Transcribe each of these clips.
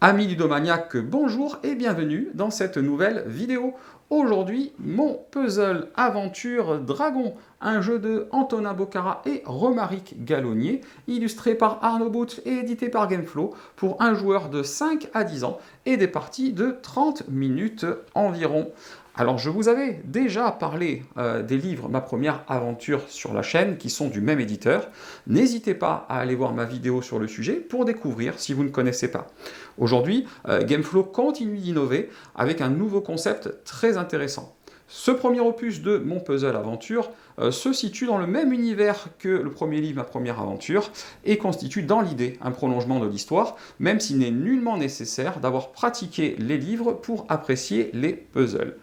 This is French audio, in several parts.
Amis ludomaniaques, bonjour et bienvenue dans cette nouvelle vidéo. Aujourd'hui, mon puzzle aventure Dragon, un jeu de Antonin Bocara et Romaric Gallonnier, illustré par Arnaud Boot et édité par Gameflow, pour un joueur de 5 à 10 ans et des parties de 30 minutes environ. Alors je vous avais déjà parlé des livres Ma première aventure sur la chaîne, qui sont du même éditeur. N'hésitez pas à aller voir ma vidéo sur le sujet pour découvrir si vous ne connaissez pas. Aujourd'hui, Gameflow continue d'innover avec un nouveau concept très intéressant. Ce premier opus de Mon Puzzle Aventure se situe dans le même univers que le premier livre Ma première aventure et constitue dans l'idée un prolongement de l'histoire, même s'il n'est nullement nécessaire d'avoir pratiqué les livres pour apprécier les puzzles.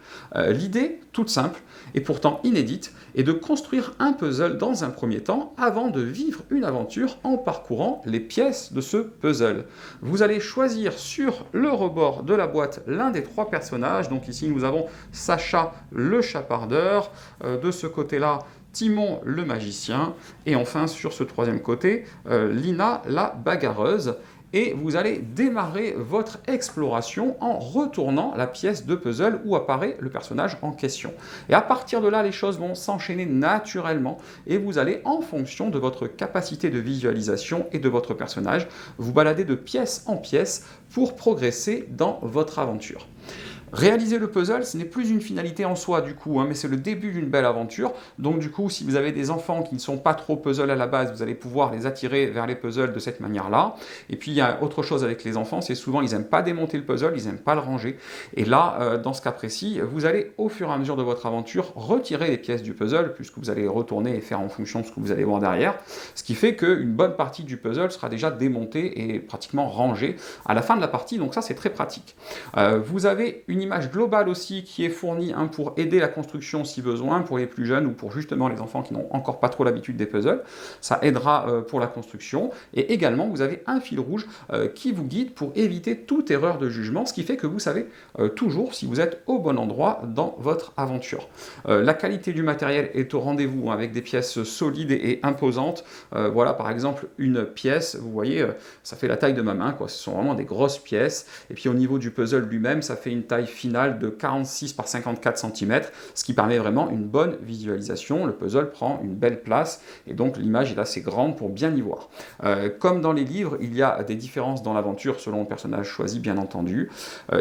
L'idée, toute simple et pourtant inédite, est de construire un puzzle dans un premier temps avant de vivre une aventure en parcourant les pièces de ce puzzle. Vous allez choisir sur le rebord de la boîte l'un des trois personnages. Donc ici nous avons Sacha le chapardeur, de ce côté-là Timon le magicien, et enfin sur ce troisième côté, Lina la bagarreuse. Et vous allez démarrer votre exploration en retournant la pièce de puzzle où apparaît le personnage en question. Et à partir de là, les choses vont s'enchaîner naturellement et vous allez, en fonction de votre capacité de visualisation et de votre personnage, vous balader de pièce en pièce pour progresser dans votre aventure. Réaliser le puzzle, ce n'est plus une finalité en soi du coup, mais c'est le début d'une belle aventure. Donc du coup, si vous avez des enfants qui ne sont pas trop puzzle à la base, vous allez pouvoir les attirer vers les puzzles de cette manière-là. Et puis il y a autre chose avec les enfants, c'est souvent ils n'aiment pas démonter le puzzle, ils n'aiment pas le ranger. Et là, dans ce cas précis, vous allez au fur et à mesure de votre aventure retirer les pièces du puzzle, puisque vous allez retourner et faire en fonction de ce que vous allez voir derrière. Ce qui fait qu'une bonne partie du puzzle sera déjà démontée et pratiquement rangée à la fin de la partie, donc ça c'est très pratique. Vous avez une image globale aussi qui est fournie pour aider la construction si besoin, pour les plus jeunes ou pour justement les enfants qui n'ont encore pas trop l'habitude des puzzles. Ça aidera pour la construction. Et également, vous avez un fil rouge qui vous guide pour éviter toute erreur de jugement, ce qui fait que vous savez toujours si vous êtes au bon endroit dans votre aventure. La qualité du matériel est au rendez-vous avec des pièces solides et imposantes. Voilà par exemple une pièce, vous voyez, ça fait la taille de ma main, quoi. Ce sont vraiment des grosses pièces. Et puis au niveau du puzzle lui-même, ça fait une taille finale de 46 par 54 cm, ce qui permet vraiment une bonne visualisation. Le puzzle prend une belle place et donc l'image est assez grande pour bien y voir. Comme dans les livres, il y a des différences dans l'aventure selon le personnage choisi, bien entendu.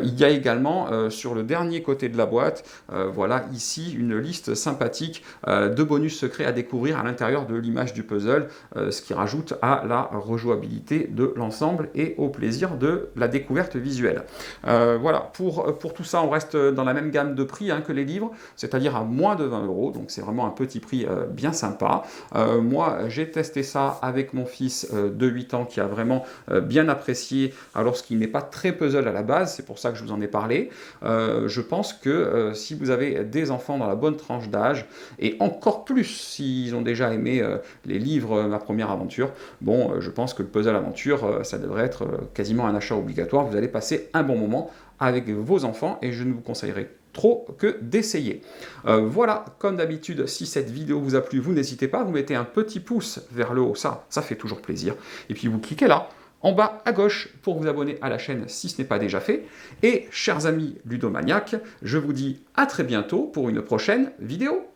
Il y a également sur le dernier côté de la boîte, voilà ici une liste sympathique de bonus secrets à découvrir à l'intérieur de l'image du puzzle, ce qui rajoute à la rejouabilité de l'ensemble et au plaisir de la découverte visuelle. Voilà, pour tout ça, on reste dans la même gamme de prix que les livres, c'est-à-dire à moins de 20 €, donc c'est vraiment un petit prix bien sympa. Moi, j'ai testé ça avec mon fils de 8 ans qui a vraiment bien apprécié, alors qu'il n'est pas très puzzle à la base, c'est pour ça que je vous en ai parlé. Je pense que si vous avez des enfants dans la bonne tranche d'âge, et encore plus s'ils ont déjà aimé les livres Ma première aventure, bon, je pense que le puzzle aventure, ça devrait être quasiment un achat obligatoire. Vous allez passer un bon moment avec vos enfants et je ne vous conseillerais trop que d'essayer. Voilà, comme d'habitude, si cette vidéo vous a plu, vous n'hésitez pas, vous mettez un petit pouce vers le haut, ça fait toujours plaisir. Et puis vous cliquez là, en bas à gauche, pour vous abonner à la chaîne si ce n'est pas déjà fait. Et chers amis ludomaniaques, je vous dis à très bientôt pour une prochaine vidéo.